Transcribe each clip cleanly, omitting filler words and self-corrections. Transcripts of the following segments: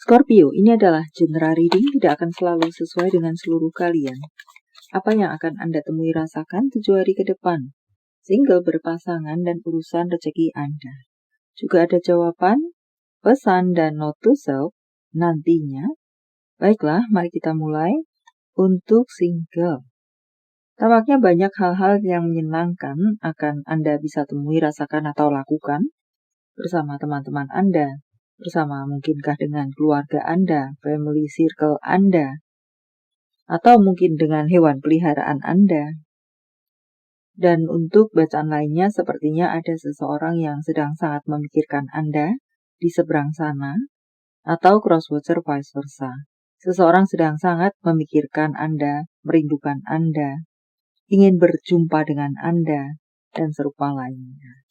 Scorpio, ini adalah general reading, tidak akan selalu sesuai dengan seluruh kalian. Apa yang akan Anda temui rasakan 7 hari ke depan? Single, berpasangan, dan urusan rezeki Anda. Juga ada jawaban, pesan, dan note to self nantinya. Baiklah, mari kita mulai. Untuk single, tampaknya banyak hal-hal yang menyenangkan akan Anda bisa temui, rasakan, atau lakukan bersama teman-teman Anda, bersama mungkinkah dengan keluarga Anda, family circle Anda, atau mungkin dengan hewan peliharaan Anda. Dan untuk bacaan lainnya, sepertinya ada seseorang yang sedang sangat memikirkan Anda di seberang sana, atau crosswatcher vice versa. Seseorang sedang sangat memikirkan Anda, merindukan Anda, ingin berjumpa dengan Anda, dan serupa lainnya.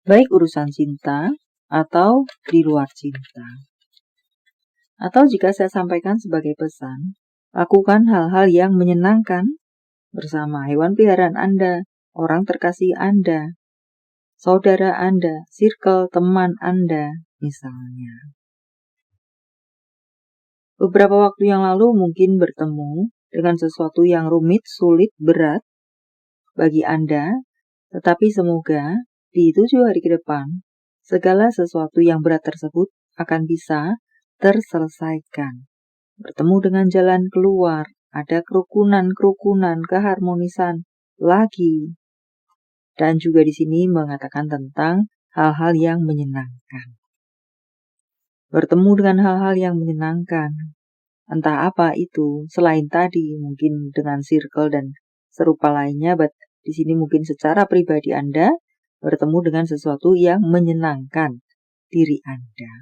Baik urusan cinta atau di luar cinta. Atau jika saya sampaikan sebagai pesan, lakukan hal-hal yang menyenangkan bersama hewan peliharaan Anda, orang terkasih Anda, saudara Anda, circle teman Anda, misalnya. Beberapa waktu yang lalu mungkin bertemu dengan sesuatu yang rumit, sulit, berat bagi Anda, tetapi semoga di 7 hari ke depan, segala sesuatu yang berat tersebut akan bisa terselesaikan. Bertemu dengan jalan keluar, ada kerukunan, keharmonisan lagi. Dan juga di sini mengatakan tentang hal-hal yang menyenangkan. Bertemu dengan hal-hal yang menyenangkan. Entah apa itu, selain tadi mungkin dengan circle dan serupa lainnya, but di sini mungkin secara pribadi Anda bertemu dengan sesuatu yang menyenangkan diri Anda.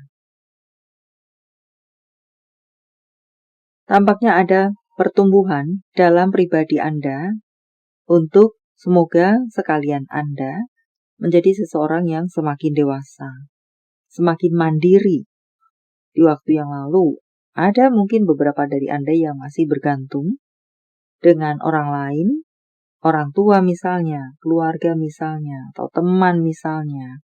Tampaknya ada pertumbuhan dalam pribadi Anda untuk semoga sekalian Anda menjadi seseorang yang semakin dewasa, semakin mandiri. Di waktu yang lalu, ada mungkin beberapa dari Anda yang masih bergantung dengan orang lain, orang tua misalnya, keluarga misalnya, atau teman misalnya.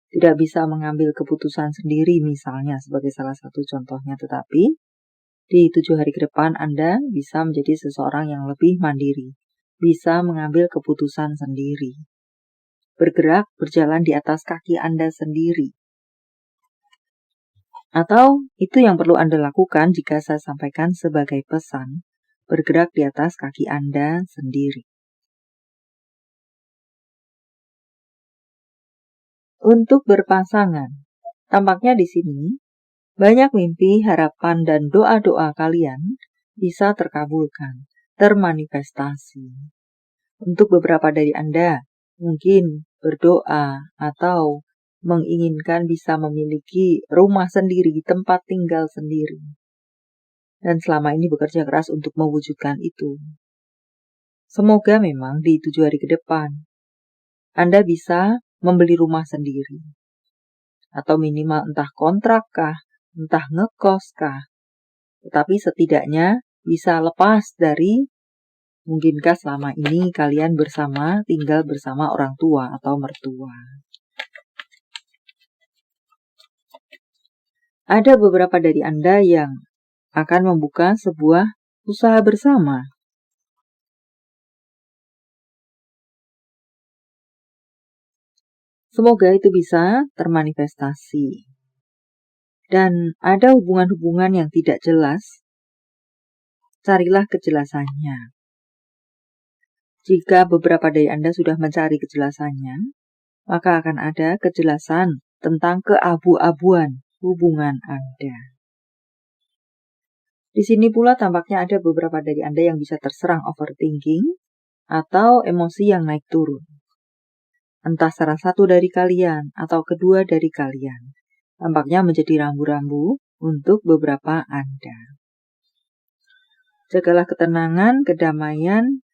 Tidak bisa mengambil keputusan sendiri misalnya sebagai salah satu contohnya, tetapi di 7 hari ke depan Anda bisa menjadi seseorang yang lebih mandiri, bisa mengambil keputusan sendiri, bergerak, berjalan di atas kaki Anda sendiri. Atau itu yang perlu Anda lakukan jika saya sampaikan sebagai pesan, bergerak di atas kaki Anda sendiri. Untuk berpasangan, tampaknya di sini banyak mimpi, harapan, dan doa-doa kalian bisa terkabulkan, termanifestasi. Untuk beberapa dari Anda, mungkin berdoa atau menginginkan bisa memiliki rumah sendiri, tempat tinggal sendiri. Dan selama ini bekerja keras untuk mewujudkan itu. Semoga memang di 7 hari ke depan, Anda bisa membeli rumah sendiri. Atau minimal entah kontrak kah, entah ngekos kah. Tetapi setidaknya bisa lepas dari mungkinkah selama ini kalian tinggal bersama orang tua atau mertua. Ada beberapa dari Anda yang akan membuka sebuah usaha bersama. Semoga itu bisa termanifestasi. Dan ada hubungan-hubungan yang tidak jelas, carilah kejelasannya. Jika beberapa dari Anda sudah mencari kejelasannya, maka akan ada kejelasan tentang keabu-abuan hubungan Anda. Di sini pula tampaknya ada beberapa dari Anda yang bisa terserang overthinking atau emosi yang naik turun. Entah salah satu dari kalian atau kedua dari kalian. Tampaknya menjadi rambu-rambu untuk beberapa Anda. Jagalah ketenangan, kedamaian,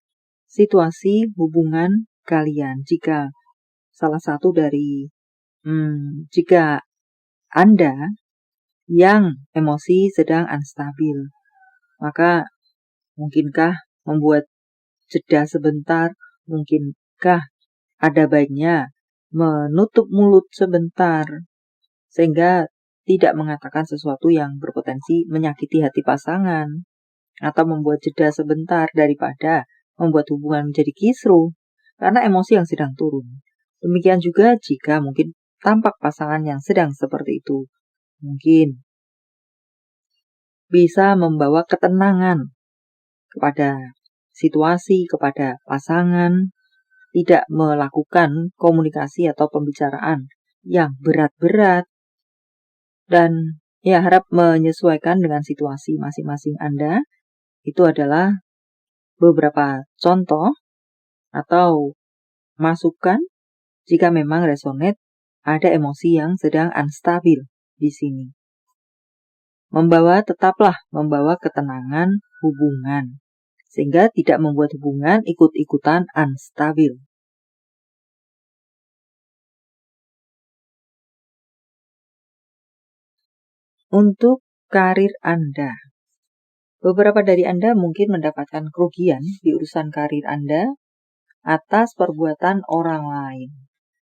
situasi hubungan kalian. Jika salah satu dari, jika Anda yang emosi sedang unstabil, maka mungkinkah membuat jeda sebentar, mungkinkah ada baiknya menutup mulut sebentar, sehingga tidak mengatakan sesuatu yang berpotensi menyakiti hati pasangan, atau membuat jeda sebentar daripada membuat hubungan menjadi kisruh, karena emosi yang sedang turun. Demikian juga jika mungkin tampak pasangan yang sedang seperti itu, mungkin bisa membawa ketenangan kepada situasi, kepada pasangan, tidak melakukan komunikasi atau pembicaraan yang berat-berat, dan ya harap menyesuaikan dengan situasi masing-masing Anda. Itu adalah beberapa contoh atau masukan jika memang resonate ada emosi yang sedang unstabil di sini. Tetaplah membawa ketenangan hubungan, sehingga tidak membuat hubungan ikut-ikutan unstabil. Untuk karir Anda, beberapa dari Anda mungkin mendapatkan kerugian di urusan karir Anda atas perbuatan orang lain.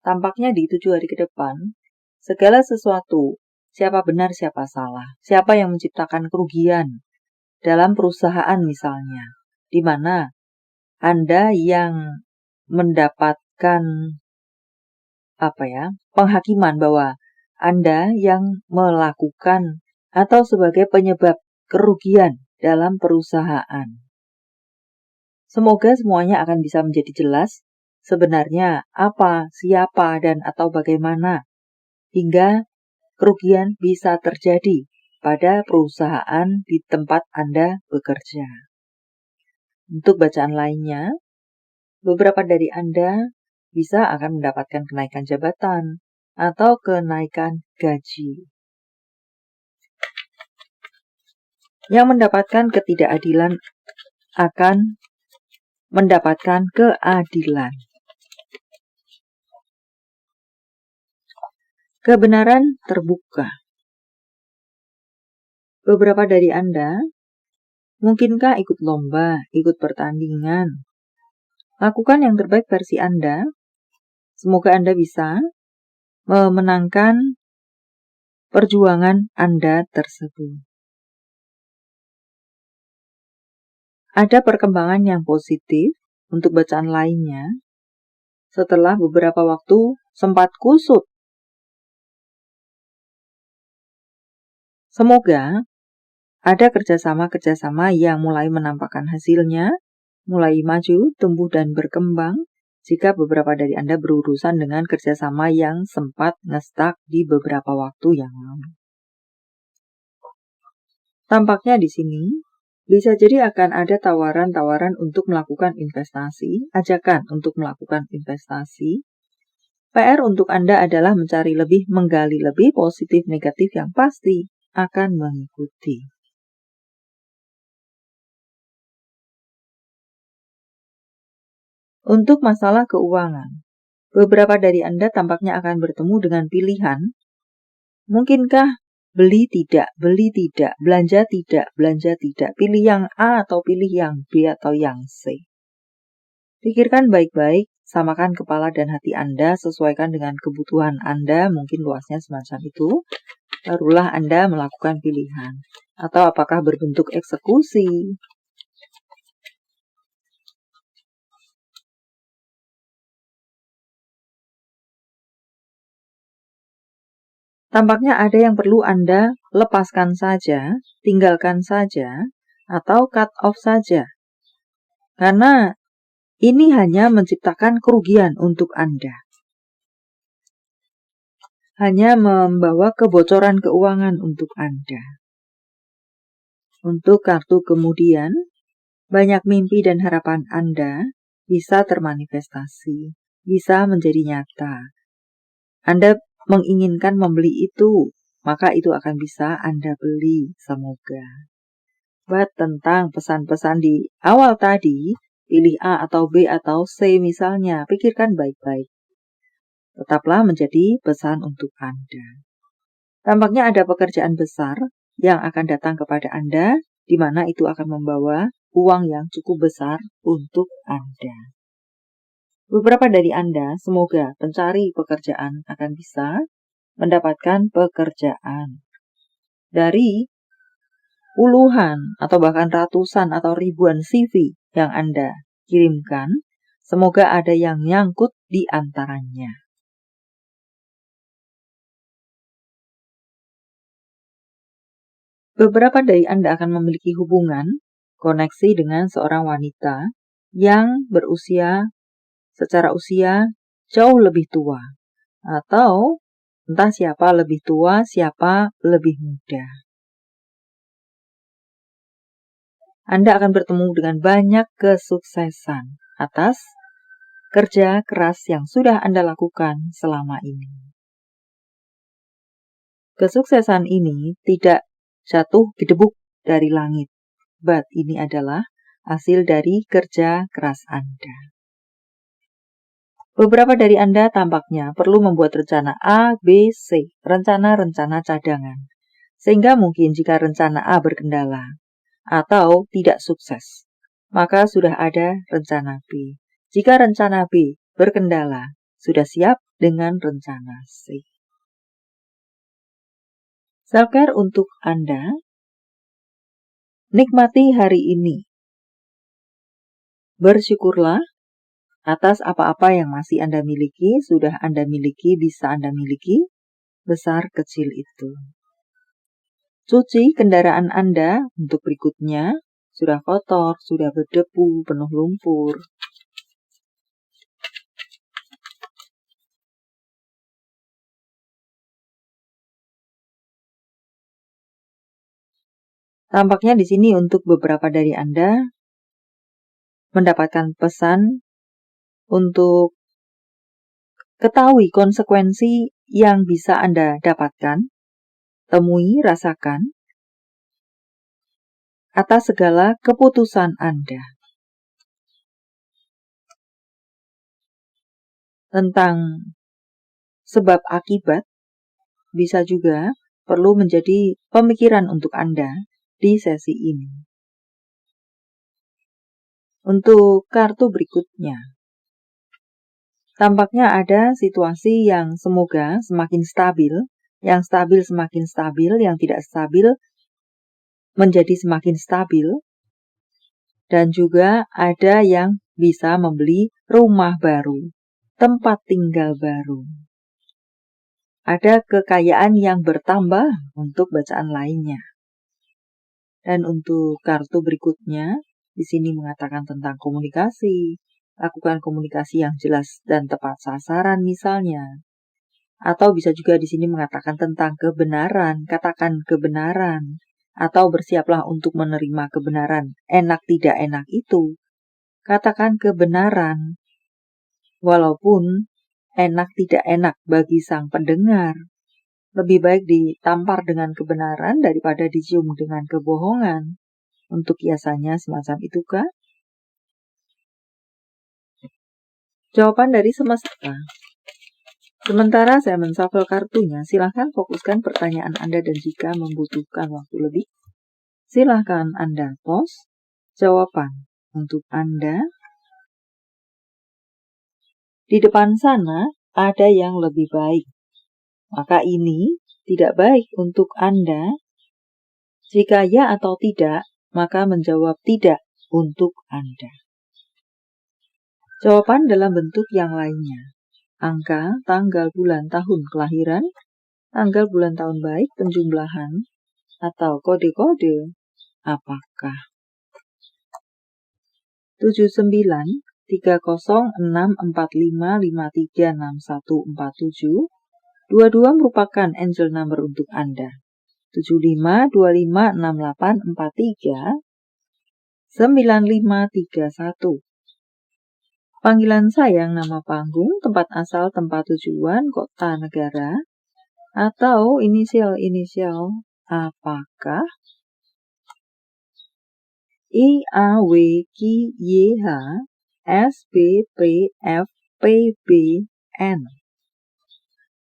Tampaknya di 7 hari ke depan, segala sesuatu, siapa benar siapa salah, siapa yang menciptakan kerugian dalam perusahaan misalnya, di mana Anda yang mendapatkan penghakiman bahwa Anda yang melakukan atau sebagai penyebab kerugian dalam perusahaan. Semoga semuanya akan bisa menjadi jelas sebenarnya apa, siapa, dan atau bagaimana hingga kerugian bisa terjadi pada perusahaan di tempat Anda bekerja. Untuk bacaan lainnya, beberapa dari Anda bisa akan mendapatkan kenaikan jabatan atau kenaikan gaji. Yang mendapatkan ketidakadilan akan mendapatkan keadilan. Kebenaran terbuka. Beberapa dari Anda, mungkinkah ikut lomba, ikut pertandingan? Lakukan yang terbaik versi Anda. Semoga Anda bisa memenangkan perjuangan Anda tersebut. Ada perkembangan yang positif untuk bacaan lainnya setelah beberapa waktu sempat kusut. Semoga ada kerjasama-kerjasama yang mulai menampakkan hasilnya, mulai maju, tumbuh, dan berkembang jika beberapa dari Anda berurusan dengan kerjasama yang sempat ngestak di beberapa waktu yang lalu. Tampaknya di sini bisa jadi akan ada tawaran-tawaran untuk melakukan investasi, ajakan untuk melakukan investasi. PR untuk Anda adalah mencari lebih, menggali lebih, positif, negatif yang pasti akan mengikuti. Untuk masalah keuangan, beberapa dari Anda tampaknya akan bertemu dengan pilihan. Mungkinkah beli tidak, belanja tidak, pilih yang A atau pilih yang B atau yang C. Pikirkan baik-baik, samakan kepala dan hati Anda, sesuaikan dengan kebutuhan Anda, mungkin luasnya semacam itu. Barulah Anda melakukan pilihan. Atau apakah berbentuk eksekusi. Tampaknya ada yang perlu Anda lepaskan saja, tinggalkan saja, atau cut off saja. Karena ini hanya menciptakan kerugian untuk Anda. Hanya membawa kebocoran keuangan untuk Anda. Untuk kartu kemudian, banyak mimpi dan harapan Anda bisa termanifestasi, bisa menjadi nyata. Anda menginginkan membeli itu, maka itu akan bisa Anda beli, semoga. Buat tentang pesan-pesan di awal tadi, pilih A atau B atau C misalnya, pikirkan baik-baik. Tetaplah menjadi pesan untuk Anda. Tampaknya ada pekerjaan besar yang akan datang kepada Anda, di mana itu akan membawa uang yang cukup besar untuk Anda. Beberapa dari Anda, semoga pencari pekerjaan akan bisa mendapatkan pekerjaan. Dari puluhan atau bahkan ratusan atau ribuan CV yang Anda kirimkan, semoga ada yang nyangkut di antaranya. Beberapa dari Anda akan memiliki hubungan, koneksi dengan seorang wanita yang berusia secara usia jauh lebih tua, atau entah siapa lebih tua, siapa lebih muda. Anda akan bertemu dengan banyak kesuksesan atas kerja keras yang sudah Anda lakukan selama ini. Kesuksesan ini tidak jatuh gedebuk dari langit, but ini adalah hasil dari kerja keras Anda. Beberapa dari Anda tampaknya perlu membuat rencana A, B, C, rencana-rencana cadangan. Sehingga mungkin jika rencana A berkendala atau tidak sukses, maka sudah ada rencana B. Jika rencana B berkendala, sudah siap dengan rencana C. Self-care untuk Anda, nikmati hari ini. Bersyukurlah atas apa-apa yang masih Anda miliki, sudah Anda miliki, bisa Anda miliki, besar kecil itu. Cuci kendaraan Anda untuk berikutnya, sudah kotor, sudah berdebu, penuh lumpur. Tampaknya di sini untuk beberapa dari Anda mendapatkan pesan untuk ketahui konsekuensi yang bisa Anda dapatkan, temui, rasakan atas segala keputusan Anda. Tentang sebab akibat bisa juga perlu menjadi pemikiran untuk Anda di sesi ini. Untuk kartu berikutnya, tampaknya ada situasi yang semoga semakin stabil, yang stabil semakin stabil, yang tidak stabil menjadi semakin stabil, dan juga ada yang bisa membeli rumah baru, tempat tinggal baru. Ada kekayaan yang bertambah untuk bacaan lainnya. Dan untuk kartu berikutnya, di sini mengatakan tentang komunikasi, lakukan komunikasi yang jelas dan tepat sasaran misalnya. Atau bisa juga di sini mengatakan tentang kebenaran, katakan kebenaran. Atau bersiaplah untuk menerima kebenaran, enak tidak enak itu. Katakan kebenaran, walaupun enak tidak enak bagi sang pendengar. Lebih baik ditampar dengan kebenaran daripada dicium dengan kebohongan. Untuk kiasannya semacam itukah? Jawaban dari semesta. Sementara saya menshuffle kartunya, silahkan fokuskan pertanyaan Anda dan jika membutuhkan waktu lebih, silahkan Anda post jawaban untuk Anda. Di depan sana ada yang lebih baik. Maka ini tidak baik untuk Anda. Jika ya atau tidak, maka menjawab tidak untuk Anda. Jawaban dalam bentuk yang lainnya. Angka, tanggal, bulan, tahun kelahiran, tanggal, bulan, tahun baik, penjumlahan, atau kode-kode. Apakah 79 30 6 45 53 61 47 22 merupakan angel number untuk Anda. 75 25 68 43 95 31. Panggilan sayang, nama panggung, tempat asal, tempat tujuan, kota, negara, atau inisial-inisial. Apakah I, A, W, Q, Y, H, S, B, P, F, P, B, N.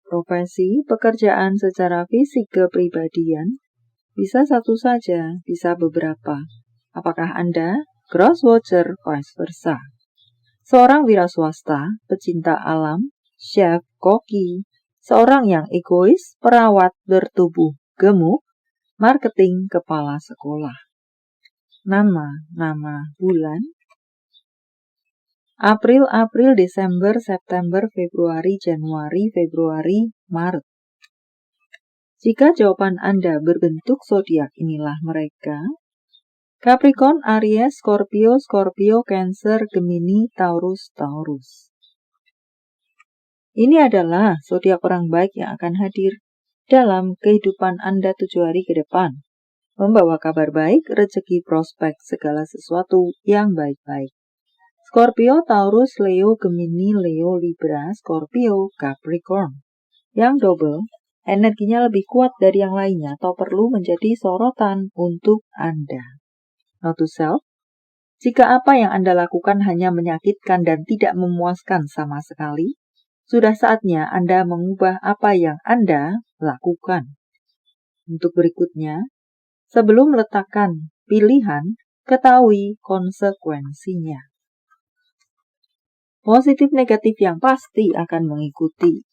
Profesi, pekerjaan secara fisik kepribadian, bisa satu saja, bisa beberapa. Apakah Anda gross watcher, vice versa? Seorang wira swasta, pecinta alam, chef, koki, seorang yang egois, perawat bertubuh gemuk, marketing kepala sekolah. Nama bulan: April, Desember, September, Februari, Januari, Februari, Maret. Jika jawaban Anda berbentuk zodiak, inilah mereka: Capricorn, Aries, Scorpio, Cancer, Gemini, Taurus. Ini adalah zodiak orang baik yang akan hadir dalam kehidupan Anda 7 hari ke depan, membawa kabar baik, rezeki, prospek, segala sesuatu yang baik-baik. Scorpio, Taurus, Leo, Gemini, Leo, Libra, Scorpio, Capricorn. Yang double, energinya lebih kuat dari yang lainnya atau perlu menjadi sorotan untuk Anda. Note to self: jika apa yang Anda lakukan hanya menyakitkan dan tidak memuaskan sama sekali, sudah saatnya Anda mengubah apa yang Anda lakukan. Untuk berikutnya, sebelum meletakkan pilihan, ketahui konsekuensinya. Positif negatif yang pasti akan mengikuti.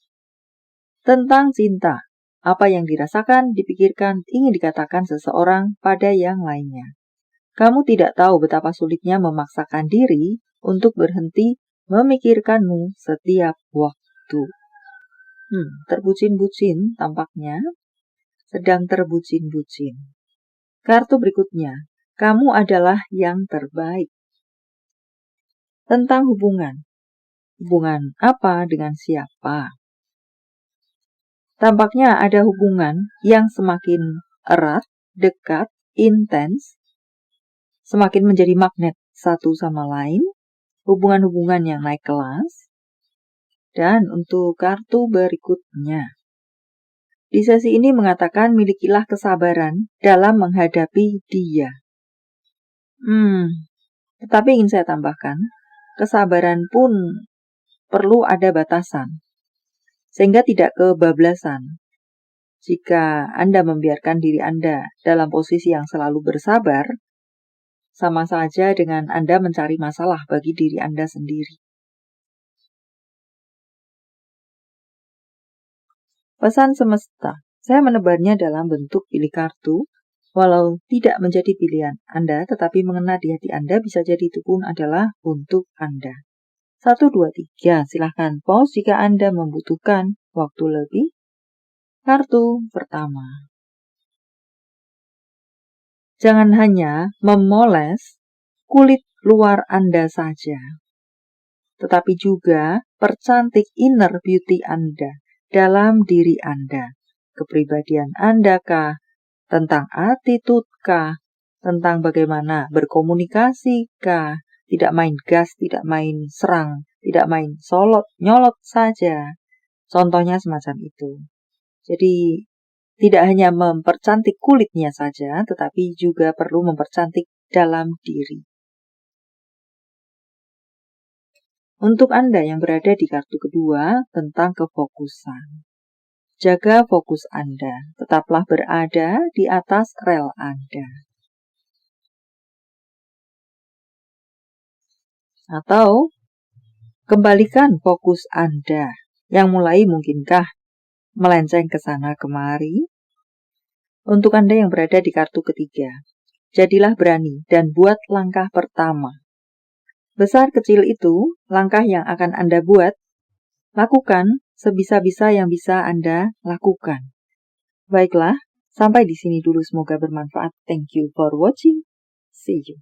Tentang cinta, apa yang dirasakan, dipikirkan, ingin dikatakan seseorang pada yang lainnya. Kamu tidak tahu betapa sulitnya memaksakan diri untuk berhenti memikirkanmu setiap waktu. Terbucin-bucin tampaknya, sedang terbucin-bucin. Kartu berikutnya, kamu adalah yang terbaik. Tentang hubungan apa dengan siapa? Tampaknya ada hubungan yang semakin erat, dekat, intens, semakin menjadi magnet satu sama lain, hubungan-hubungan yang naik kelas. Dan untuk kartu berikutnya, di sesi ini mengatakan milikilah kesabaran dalam menghadapi dia. Tetapi ingin saya tambahkan, kesabaran pun perlu ada batasan, sehingga tidak kebablasan. Jika Anda membiarkan diri Anda dalam posisi yang selalu bersabar, sama saja dengan Anda mencari masalah bagi diri Anda sendiri. Pesan semesta, saya menebarnya dalam bentuk pilih kartu, walau tidak menjadi pilihan Anda, tetapi mengena di hati Anda, bisa jadi itu pun adalah untuk Anda. 1, 2, 3, silahkan pause jika Anda membutuhkan waktu lebih. Kartu pertama. Jangan hanya memoles kulit luar Anda saja, tetapi juga percantik inner beauty Anda dalam diri Anda. Kepribadian Anda kah? Tentang attitude kah? Tentang bagaimana berkomunikasi kah? Tidak main gas, tidak main serang, tidak main nyolot saja. Contohnya semacam itu. Jadi tidak hanya mempercantik kulitnya saja, tetapi juga perlu mempercantik dalam diri. Untuk Anda yang berada di kartu kedua, tentang kefokusan. Jaga fokus Anda, tetaplah berada di atas rel Anda. Atau kembalikan fokus Anda yang mulai mungkinkah melenceng ke sana kemari. Untuk Anda yang berada di kartu ketiga, jadilah berani dan buat langkah pertama. Besar kecil itu, langkah yang akan Anda buat, lakukan sebisa-bisa yang bisa Anda lakukan. Baiklah, sampai di sini dulu, semoga bermanfaat. Thank you for watching. See you.